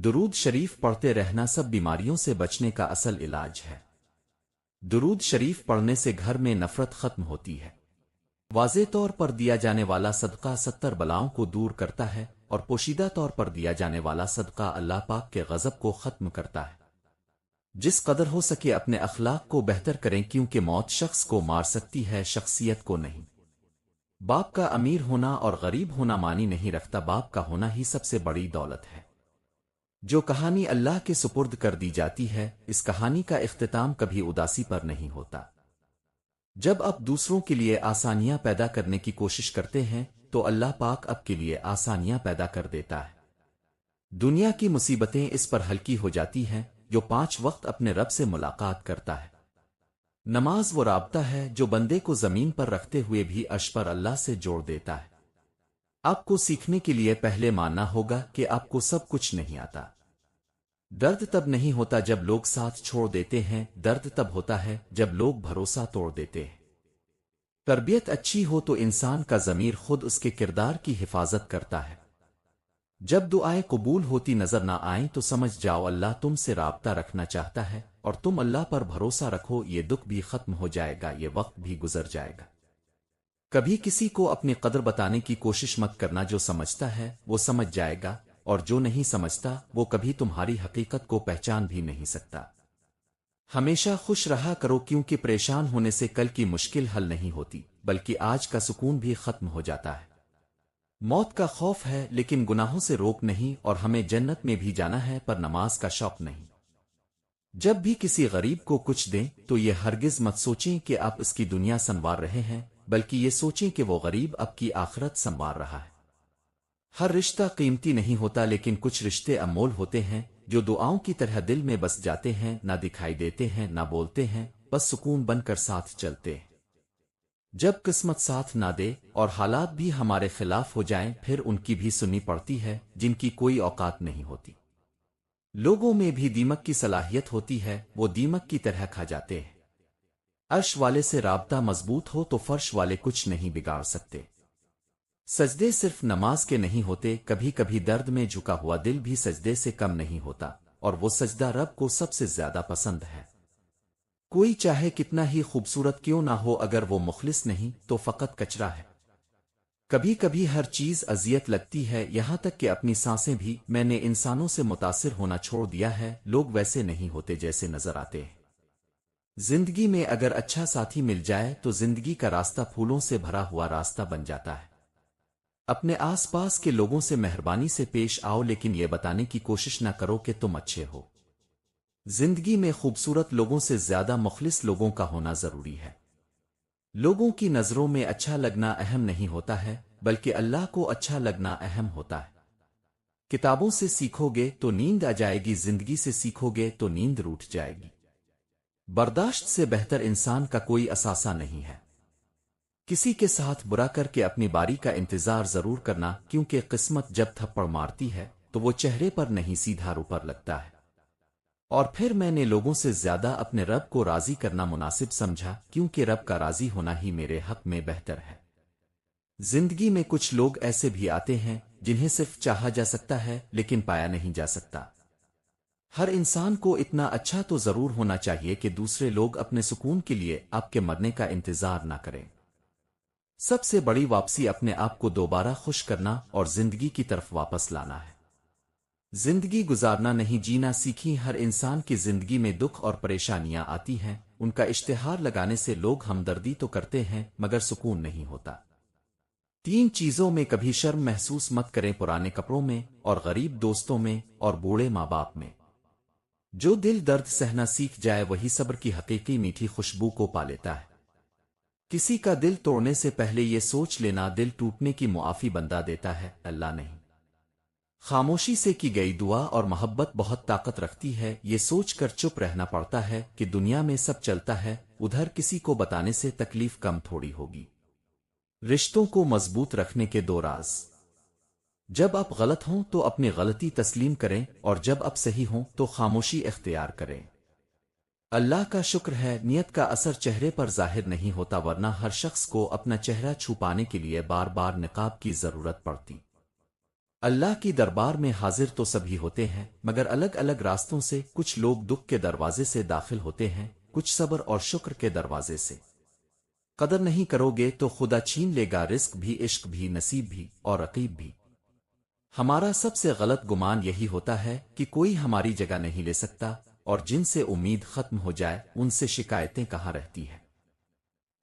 درود شریف پڑھتے رہنا سب بیماریوں سے بچنے کا اصل علاج ہے۔ درود شریف پڑھنے سے گھر میں نفرت ختم ہوتی ہے۔ واضح طور پر دیا جانے والا صدقہ 70 بلاؤں کو دور کرتا ہے اور پوشیدہ طور پر دیا جانے والا صدقہ اللہ پاک کے غضب کو ختم کرتا ہے۔ جس قدر ہو سکے اپنے اخلاق کو بہتر کریں، کیونکہ موت شخص کو مار سکتی ہے، شخصیت کو نہیں۔ باپ کا امیر ہونا اور غریب ہونا معنی نہیں رکھتا، باپ کا ہونا ہی سب سے بڑی دولت ہے۔ جو کہانی اللہ کے سپرد کر دی جاتی ہے، اس کہانی کا اختتام کبھی اداسی پر نہیں ہوتا۔ جب آپ دوسروں کے لیے آسانیاں پیدا کرنے کی کوشش کرتے ہیں تو اللہ پاک آپ کے لیے آسانیاں پیدا کر دیتا ہے۔ دنیا کی مصیبتیں اس پر ہلکی ہو جاتی ہیں جو 5 وقت اپنے رب سے ملاقات کرتا ہے۔ نماز وہ رابطہ ہے جو بندے کو زمین پر رکھتے ہوئے بھی عرش پر اللہ سے جوڑ دیتا ہے۔ آپ کو سیکھنے کے لیے پہلے ماننا ہوگا کہ آپ کو سب کچھ نہیں آتا۔ درد تب نہیں ہوتا جب لوگ ساتھ چھوڑ دیتے ہیں، درد تب ہوتا ہے جب لوگ بھروسہ توڑ دیتے ہیں۔ تربیت اچھی ہو تو انسان کا ضمیر خود اس کے کردار کی حفاظت کرتا ہے۔ جب دعائیں قبول ہوتی نظر نہ آئیں تو سمجھ جاؤ اللہ تم سے رابطہ رکھنا چاہتا ہے، اور تم اللہ پر بھروسہ رکھو، یہ دکھ بھی ختم ہو جائے گا، یہ وقت بھی گزر جائے گا۔ کبھی کسی کو اپنی قدر بتانے کی کوشش مت کرنا، جو سمجھتا ہے وہ سمجھ جائے گا، اور جو نہیں سمجھتا وہ کبھی تمہاری حقیقت کو پہچان بھی نہیں سکتا۔ ہمیشہ خوش رہا کرو، کیونکہ پریشان ہونے سے کل کی مشکل حل نہیں ہوتی، بلکہ آج کا سکون بھی ختم ہو جاتا ہے۔ موت کا خوف ہے لیکن گناہوں سے روک نہیں، اور ہمیں جنت میں بھی جانا ہے پر نماز کا شوق نہیں۔ جب بھی کسی غریب کو کچھ دیں تو یہ ہرگز مت سوچیں کہ آپ اس کی دنیا سنوار رہے ہیں، بلکہ یہ سوچیں کہ وہ غریب آپ کی آخرت سنوار رہا ہے۔ ہر رشتہ قیمتی نہیں ہوتا، لیکن کچھ رشتے انمول ہوتے ہیں جو دعاؤں کی طرح دل میں بس جاتے ہیں، نہ دکھائی دیتے ہیں نہ بولتے ہیں، بس سکون بن کر ساتھ چلتے ہیں۔ جب قسمت ساتھ نہ دے اور حالات بھی ہمارے خلاف ہو جائیں، پھر ان کی بھی سننی پڑتی ہے جن کی کوئی اوقات نہیں ہوتی۔ لوگوں میں بھی دیمک کی صلاحیت ہوتی ہے، وہ دیمک کی طرح کھا جاتے ہیں۔ عرش والے سے رابطہ مضبوط ہو تو فرش والے کچھ نہیں بگاڑ سکتے۔ سجدے صرف نماز کے نہیں ہوتے، کبھی کبھی درد میں جھکا ہوا دل بھی سجدے سے کم نہیں ہوتا، اور وہ سجدہ رب کو سب سے زیادہ پسند ہے۔ کوئی چاہے کتنا ہی خوبصورت کیوں نہ ہو، اگر وہ مخلص نہیں تو فقط کچرا ہے۔ کبھی کبھی ہر چیز اذیت لگتی ہے، یہاں تک کہ اپنی سانسیں بھی۔ میں نے انسانوں سے متاثر ہونا چھوڑ دیا ہے، لوگ ویسے نہیں ہوتے جیسے نظر آتے ہیں۔ زندگی میں اگر اچھا ساتھی مل جائے تو زندگی کا راستہ پھولوں سے بھرا ہوا راستہ بن جاتا ہے۔ اپنے آس پاس کے لوگوں سے مہربانی سے پیش آؤ، لیکن یہ بتانے کی کوشش نہ کرو کہ تم اچھے ہو۔ زندگی میں خوبصورت لوگوں سے زیادہ مخلص لوگوں کا ہونا ضروری ہے۔ لوگوں کی نظروں میں اچھا لگنا اہم نہیں ہوتا ہے، بلکہ اللہ کو اچھا لگنا اہم ہوتا ہے۔ کتابوں سے سیکھو گے تو نیند آ جائے گی، زندگی سے سیکھو گے تو نیند روٹھ جائے گی۔ برداشت سے بہتر انسان کا کوئی اثاثہ نہیں ہے۔ کسی کے ساتھ برا کر کے اپنی باری کا انتظار ضرور کرنا، کیونکہ قسمت جب تھپڑ مارتی ہے تو وہ چہرے پر نہیں سیدھا رو پر لگتا ہے۔ اور پھر میں نے لوگوں سے زیادہ اپنے رب کو راضی کرنا مناسب سمجھا، کیونکہ رب کا راضی ہونا ہی میرے حق میں بہتر ہے۔ زندگی میں کچھ لوگ ایسے بھی آتے ہیں جنہیں صرف چاہا جا سکتا ہے لیکن پایا نہیں جا سکتا۔ ہر انسان کو اتنا اچھا تو ضرور ہونا چاہیے کہ دوسرے لوگ اپنے سکون کے لیے آپ کے مرنے کا انتظار نہ کریں۔ سب سے بڑی واپسی اپنے آپ کو دوبارہ خوش کرنا اور زندگی کی طرف واپس لانا ہے۔ زندگی گزارنا نہیں جینا سیکھی۔ ہر انسان کی زندگی میں دکھ اور پریشانیاں آتی ہیں، ان کا اشتہار لگانے سے لوگ ہمدردی تو کرتے ہیں مگر سکون نہیں ہوتا۔ 3 چیزوں میں کبھی شرم محسوس مت کریں، پرانے کپڑوں میں، اور غریب دوستوں میں، اور بوڑھے ماں باپ میں۔ جو دل درد سہنا سیکھ جائے وہی صبر کی حقیقی میٹھی خوشبو کو پا لیتا ہے۔ کسی کا دل توڑنے سے پہلے یہ سوچ لینا، دل ٹوٹنے کی معافی بندہ دیتا ہے، اللہ نہیں۔ خاموشی سے کی گئی دعا اور محبت بہت طاقت رکھتی ہے۔ یہ سوچ کر چپ رہنا پڑتا ہے کہ دنیا میں سب چلتا ہے، ادھر کسی کو بتانے سے تکلیف کم تھوڑی ہوگی۔ رشتوں کو مضبوط رکھنے کے 2 راز۔ جب آپ غلط ہوں تو اپنی غلطی تسلیم کریں، اور جب آپ صحیح ہوں تو خاموشی اختیار کریں۔ اللہ کا شکر ہے نیت کا اثر چہرے پر ظاہر نہیں ہوتا، ورنہ ہر شخص کو اپنا چہرہ چھپانے کے لیے بار بار نقاب کی ضرورت پڑتی۔ اللہ کی دربار میں حاضر تو سبھی ہوتے ہیں مگر الگ الگ راستوں سے، کچھ لوگ دکھ کے دروازے سے داخل ہوتے ہیں، کچھ صبر اور شکر کے دروازے سے۔ قدر نہیں کرو گے تو خدا چھین لے گا رزق بھی، عشق بھی، نصیب بھی اور رقیب بھی۔ ہمارا سب سے غلط گمان یہی ہوتا ہے کہ کوئی ہماری جگہ نہیں لے سکتا، اور جن سے امید ختم ہو جائے ان سے شکایتیں کہاں رہتی ہیں۔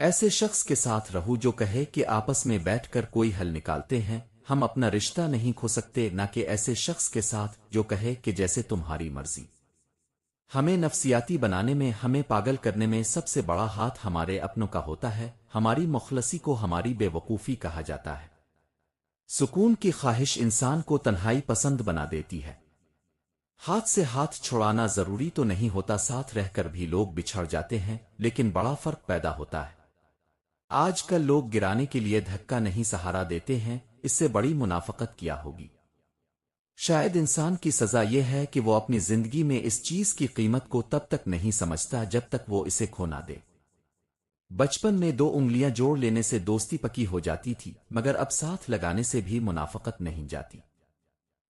ایسے شخص کے ساتھ رہو جو کہے کہ آپس میں بیٹھ کر کوئی حل نکالتے ہیں، ہم اپنا رشتہ نہیں کھو سکتے، نہ کہ ایسے شخص کے ساتھ جو کہے کہ جیسے تمہاری مرضی۔ ہمیں نفسیاتی بنانے میں، ہمیں پاگل کرنے میں سب سے بڑا ہاتھ ہمارے اپنوں کا ہوتا ہے۔ ہماری مخلصی کو ہماری بے وقوفی کہا جاتا ہے۔ سکون کی خواہش انسان کو تنہائی پسند بنا دیتی ہے۔ ہاتھ سے ہاتھ چھڑانا ضروری تو نہیں ہوتا، ساتھ رہ کر بھی لوگ بچھڑ جاتے ہیں، لیکن بڑا فرق پیدا ہوتا ہے۔ آج کل لوگ گرانے کے لیے دھکا نہیں سہارا دیتے ہیں، اس سے بڑی منافقت کیا ہوگی۔ شاید انسان کی سزا یہ ہے کہ وہ اپنی زندگی میں اس چیز کی قیمت کو تب تک نہیں سمجھتا جب تک وہ اسے کھو نہ دے۔ بچپن میں 2 انگلیاں جوڑ لینے سے دوستی پکی ہو جاتی تھی، مگر اب ساتھ لگانے سے بھی منافقت نہیں جاتی۔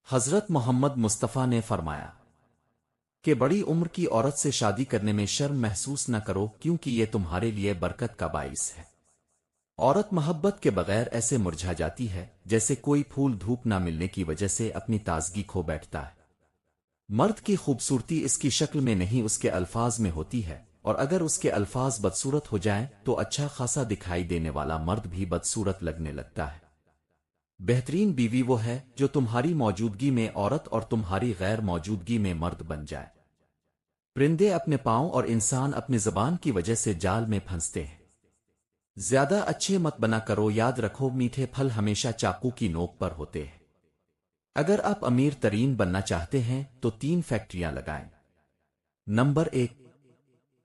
حضرت محمد مصطفیٰ نے فرمایا کہ بڑی عمر کی عورت سے شادی کرنے میں شرم محسوس نہ کرو، کیونکہ یہ تمہارے لیے برکت کا باعث ہے۔ عورت محبت کے بغیر ایسے مرجھا جاتی ہے جیسے کوئی پھول دھوپ نہ ملنے کی وجہ سے اپنی تازگی کھو بیٹھتا ہے۔ مرد کی خوبصورتی اس کی شکل میں نہیں، اس کے الفاظ میں ہوتی ہے، اور اگر اس کے الفاظ بدصورت ہو جائیں تو اچھا خاصا دکھائی دینے والا مرد بھی بدصورت لگنے لگتا ہے۔ بہترین بیوی وہ ہے جو تمہاری موجودگی میں عورت اور تمہاری غیر موجودگی میں مرد بن جائے۔ پرندے اپنے پاؤں اور انسان اپنی زبان کی وجہ سے جال میں پھنستے ہیں۔ زیادہ اچھے مت بنا کرو، یاد رکھو میٹھے پھل ہمیشہ چاقو کی نوک پر ہوتے ہیں۔ اگر آپ امیر ترین بننا چاہتے ہیں تو 3 فیکٹریاں لگائیں۔ نمبر 1،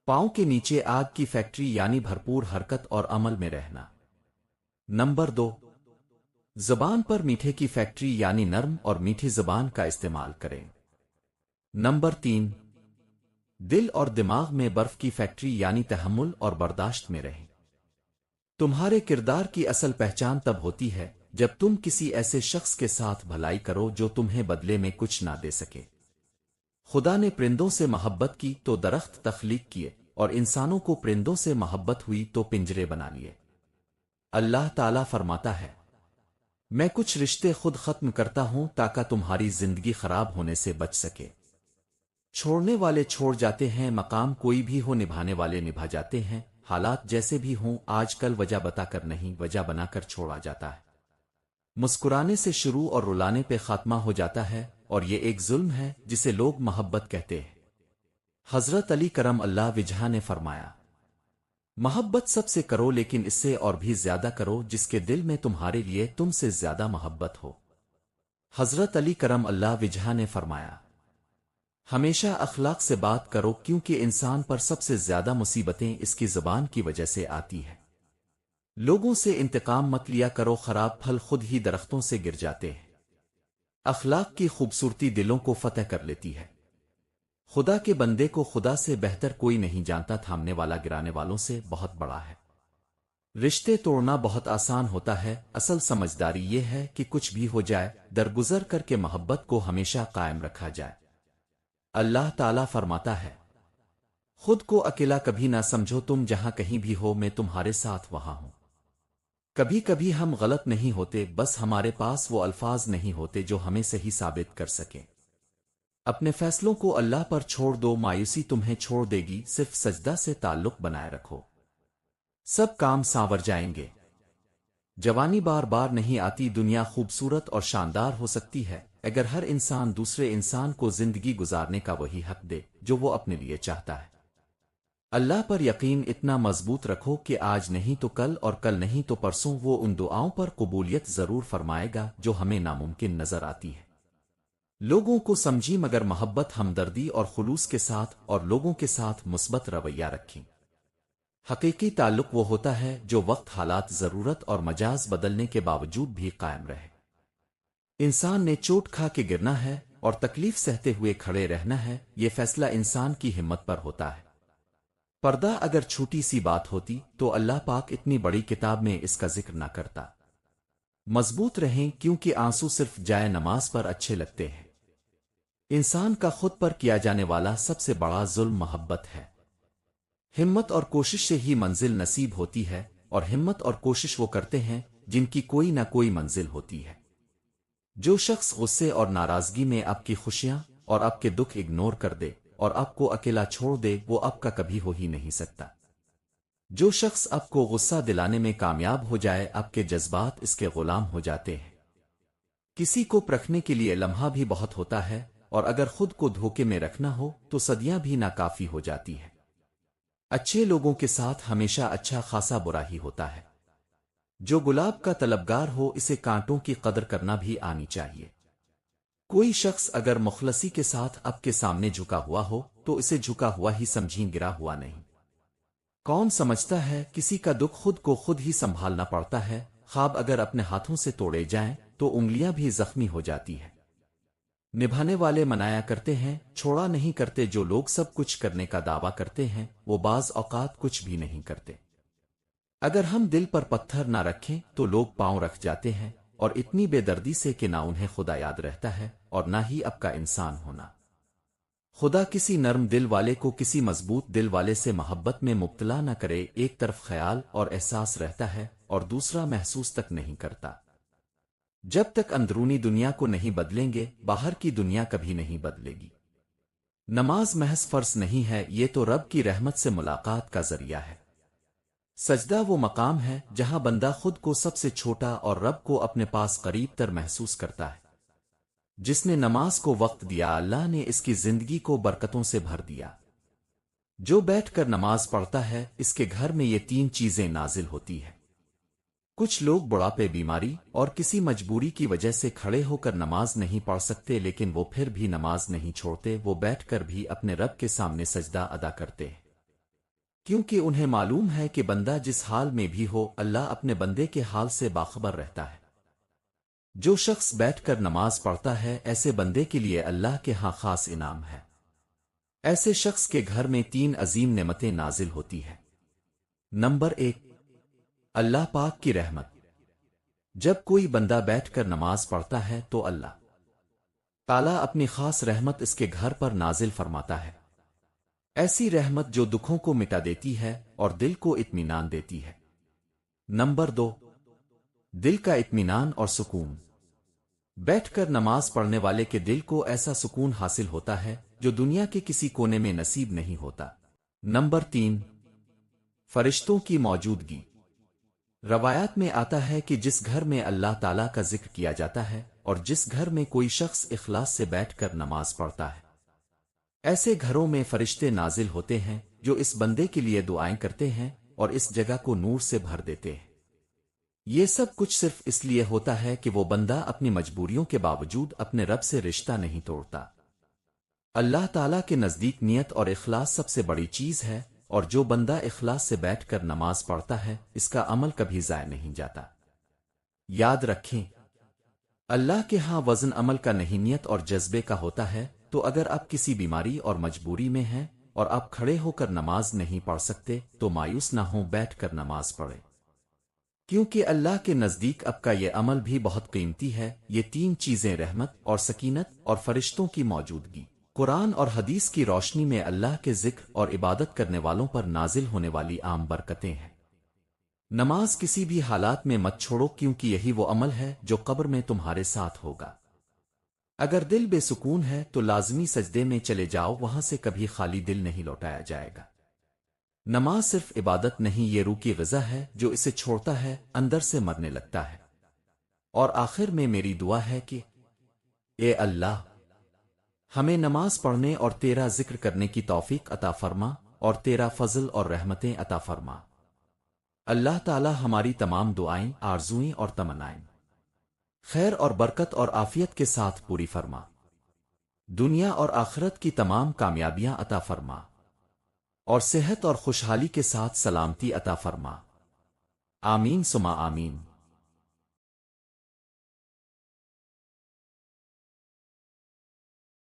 پاؤں کے نیچے آگ کی فیکٹری، یعنی بھرپور حرکت اور عمل میں رہنا۔ نمبر 2، زبان پر میٹھے کی فیکٹری، یعنی نرم اور میٹھی زبان کا استعمال کریں۔ نمبر 3، دل اور دماغ میں برف کی فیکٹری، یعنی تحمل اور برداشت میں رہیں۔ تمہارے کردار کی اصل پہچان تب ہوتی ہے جب تم کسی ایسے شخص کے ساتھ بھلائی کرو جو تمہیں بدلے میں کچھ نہ دے سکے۔ خدا نے پرندوں سے محبت کی تو درخت تخلیق کیے، اور انسانوں کو پرندوں سے محبت ہوئی تو پنجرے بنا لیے۔ اللہ تعالیٰ فرماتا ہے، میں کچھ رشتے خود ختم کرتا ہوں تاکہ تمہاری زندگی خراب ہونے سے بچ سکے۔ چھوڑنے والے چھوڑ جاتے ہیں، مقام کوئی بھی ہو نبھانے والے نبھا جاتے ہیں۔ حالات جیسے بھی ہوں، آج کل وجہ بتا کر نہیں، وجہ بنا کر چھوڑا جاتا ہے۔ مسکرانے سے شروع اور رلانے پہ خاتمہ ہو جاتا ہے، اور یہ ایک ظلم ہے جسے لوگ محبت کہتے ہیں۔ حضرت علی کرم اللہ وجہہ نے فرمایا، محبت سب سے کرو لیکن اس سے اور بھی زیادہ کرو جس کے دل میں تمہارے لیے تم سے زیادہ محبت ہو۔ حضرت علی کرم اللہ وجہہ نے فرمایا، ہمیشہ اخلاق سے بات کرو، کیونکہ انسان پر سب سے زیادہ مصیبتیں اس کی زبان کی وجہ سے آتی ہیں۔ لوگوں سے انتقام مت لیا کرو، خراب پھل خود ہی درختوں سے گر جاتے ہیں۔ اخلاق کی خوبصورتی دلوں کو فتح کر لیتی ہے۔ خدا کے بندے کو خدا سے بہتر کوئی نہیں جانتا، تھامنے والا گرانے والوں سے بہت بڑا ہے۔ رشتے توڑنا بہت آسان ہوتا ہے، اصل سمجھداری یہ ہے کہ کچھ بھی ہو جائے درگزر کر کے محبت کو ہمیشہ قائم رکھا جائے۔ اللہ تعالیٰ فرماتا ہے، خود کو اکیلا کبھی نہ سمجھو، تم جہاں کہیں بھی ہو میں تمہارے ساتھ وہاں ہوں۔ کبھی کبھی ہم غلط نہیں ہوتے، بس ہمارے پاس وہ الفاظ نہیں ہوتے جو ہمیں صحیح ثابت کر سکیں۔ اپنے فیصلوں کو اللہ پر چھوڑ دو، مایوسی تمہیں چھوڑ دے گی، صرف سجدہ سے تعلق بنائے رکھو، سب کام سانور جائیں گے۔ جوانی بار بار نہیں آتی، دنیا خوبصورت اور شاندار ہو سکتی ہے اگر ہر انسان دوسرے انسان کو زندگی گزارنے کا وہی حق دے جو وہ اپنے لیے چاہتا ہے۔ اللہ پر یقین اتنا مضبوط رکھو کہ آج نہیں تو کل، اور کل نہیں تو پرسوں وہ ان دعاؤں پر قبولیت ضرور فرمائے گا جو ہمیں ناممکن نظر آتی ہے۔ لوگوں کو سمجھی مگر محبت، ہمدردی اور خلوص کے ساتھ، اور لوگوں کے ساتھ مثبت رویہ رکھیں۔ حقیقی تعلق وہ ہوتا ہے جو وقت، حالات، ضرورت اور مجاز بدلنے کے باوجود بھی قائم رہے۔ انسان نے چوٹ کھا کے گرنا ہے اور تکلیف سہتے ہوئے کھڑے رہنا ہے، یہ فیصلہ انسان کی ہمت پر ہوتا ہے۔ پردہ اگر چھوٹی سی بات ہوتی تو اللہ پاک اتنی بڑی کتاب میں اس کا ذکر نہ کرتا۔ مضبوط رہیں کیونکہ آنسو صرف جائے نماز پر اچھے لگتے ہیں۔ انسان کا خود پر کیا جانے والا سب سے بڑا ظلم محبت ہے۔ ہمت اور کوشش سے ہی منزل نصیب ہوتی ہے، اور ہمت اور کوشش وہ کرتے ہیں جن کی کوئی نہ کوئی منزل ہوتی ہے۔ جو شخص غصے اور ناراضگی میں آپ کی خوشیاں اور آپ کے دکھ اگنور کر دے اور آپ کو اکیلا چھوڑ دے، وہ آپ کا کبھی ہو ہی نہیں سکتا۔ جو شخص آپ کو غصہ دلانے میں کامیاب ہو جائے، آپ کے جذبات اس کے غلام ہو جاتے ہیں۔ کسی کو پرکھنے کے لیے لمحہ بھی بہت ہوتا ہے، اور اگر خود کو دھوکے میں رکھنا ہو تو صدیاں بھی ناکافی ہو جاتی ہے۔ اچھے لوگوں کے ساتھ ہمیشہ اچھا خاصا برا ہی ہوتا ہے۔ جو گلاب کا طلبگار ہو، اسے کانٹوں کی قدر کرنا بھی آنی چاہیے۔ کوئی شخص اگر مخلصی کے ساتھ آپ کے سامنے جھکا ہوا ہو تو اسے جھکا ہوا ہی سمجھیں، گرا ہوا نہیں۔ کون سمجھتا ہے کسی کا دکھ خود کو خود ہی سنبھالنا پڑتا ہے؟ خواب اگر اپنے ہاتھوں سے توڑے جائیں تو انگلیاں بھی زخمی ہو جاتی ہیں۔ نبھانے والے منایا کرتے ہیں، چھوڑا نہیں کرتے۔ جو لوگ سب کچھ کرنے کا دعویٰ کرتے ہیں وہ بعض اوقات کچھ بھی نہیں کرتے۔ اگر ہم دل پر پتھر نہ رکھیں تو لوگ پاؤں رکھ جاتے ہیں، اور اتنی بے دردی سے کہ نہ انہیں خدا یاد رہتا ہے اور نہ ہی اب کا انسان ہونا۔ خدا کسی نرم دل والے کو کسی مضبوط دل والے سے محبت میں مبتلا نہ کرے۔ ایک طرف خیال اور احساس رہتا ہے اور دوسرا محسوس تک نہیں کرتا۔ جب تک اندرونی دنیا کو نہیں بدلیں گے، باہر کی دنیا کبھی نہیں بدلے گی۔ نماز محض فرض نہیں ہے، یہ تو رب کی رحمت سے ملاقات کا ذریعہ ہے۔ سجدہ وہ مقام ہے جہاں بندہ خود کو سب سے چھوٹا اور رب کو اپنے پاس قریب تر محسوس کرتا ہے۔ جس نے نماز کو وقت دیا، اللہ نے اس کی زندگی کو برکتوں سے بھر دیا۔ جو بیٹھ کر نماز پڑھتا ہے، اس کے گھر میں یہ تین چیزیں نازل ہوتی ہیں۔ کچھ لوگ بڑھاپے، بیماری اور کسی مجبوری کی وجہ سے کھڑے ہو کر نماز نہیں پڑھ سکتے، لیکن وہ پھر بھی نماز نہیں چھوڑتے۔ وہ بیٹھ کر بھی اپنے رب کے سامنے سجدہ ادا کرتے ہیں، کیونکہ انہیں معلوم ہے کہ بندہ جس حال میں بھی ہو، اللہ اپنے بندے کے حال سے باخبر رہتا ہے۔ جو شخص بیٹھ کر نماز پڑھتا ہے، ایسے بندے کے لیے اللہ کے ہاں خاص انعام ہے۔ ایسے شخص کے گھر میں تین عظیم نعمتیں نازل ہوتی ہیں۔ نمبر 1، اللہ پاک کی رحمت۔ جب کوئی بندہ بیٹھ کر نماز پڑھتا ہے تو اللہ تعالیٰ اپنی خاص رحمت اس کے گھر پر نازل فرماتا ہے۔ ایسی رحمت جو دکھوں کو مٹا دیتی ہے اور دل کو اطمینان دیتی ہے۔ نمبر 2، دل کا اطمینان اور سکون۔ بیٹھ کر نماز پڑھنے والے کے دل کو ایسا سکون حاصل ہوتا ہے جو دنیا کے کسی کونے میں نصیب نہیں ہوتا۔ نمبر 3، فرشتوں کی موجودگی۔ روایات میں آتا ہے کہ جس گھر میں اللہ تعالیٰ کا ذکر کیا جاتا ہے اور جس گھر میں کوئی شخص اخلاص سے بیٹھ کر نماز پڑھتا ہے، ایسے گھروں میں فرشتے نازل ہوتے ہیں جو اس بندے کے لیے دعائیں کرتے ہیں اور اس جگہ کو نور سے بھر دیتے ہیں۔ یہ سب کچھ صرف اس لیے ہوتا ہے کہ وہ بندہ اپنی مجبوریوں کے باوجود اپنے رب سے رشتہ نہیں توڑتا۔ اللہ تعالیٰ کے نزدیک نیت اور اخلاص سب سے بڑی چیز ہے، اور جو بندہ اخلاص سے بیٹھ کر نماز پڑھتا ہے، اس کا عمل کبھی ضائع نہیں جاتا۔ یاد رکھیں، اللہ کے ہاں وزن عمل کا نہیں، نیت اور جذبے کا ہوتا ہے۔ تو اگر آپ کسی بیماری اور مجبوری میں ہیں اور آپ کھڑے ہو کر نماز نہیں پڑھ سکتے تو مایوس نہ ہوں، بیٹھ کر نماز پڑھیں، کیونکہ اللہ کے نزدیک آپ کا یہ عمل بھی بہت قیمتی ہے۔ یہ تین چیزیں، رحمت اور سکینت اور فرشتوں کی موجودگی، قرآن اور حدیث کی روشنی میں اللہ کے ذکر اور عبادت کرنے والوں پر نازل ہونے والی عام برکتیں ہیں۔ نماز کسی بھی حالات میں مت چھوڑو، کیونکہ یہی وہ عمل ہے جو قبر میں تمہارے ساتھ ہوگا۔ اگر دل بے سکون ہے تو لازمی سجدے میں چلے جاؤ، وہاں سے کبھی خالی دل نہیں لوٹایا جائے گا۔ نماز صرف عبادت نہیں، یہ روح کی غذا ہے، جو اسے چھوڑتا ہے اندر سے مرنے لگتا ہے۔ اور آخر میں میری دعا ہے کہ اے اللہ، ہمیں نماز پڑھنے اور تیرا ذکر کرنے کی توفیق عطا فرما، اور تیرا فضل اور رحمتیں عطا فرما۔ اللہ تعالی ہماری تمام دعائیں، آرزوئیں اور تمنائیں خیر اور برکت اور عافیت کے ساتھ پوری فرما۔ دنیا اور آخرت کی تمام کامیابیاں عطا فرما، اور صحت اور خوشحالی کے ساتھ سلامتی عطا فرما۔ آمین ثم آمین۔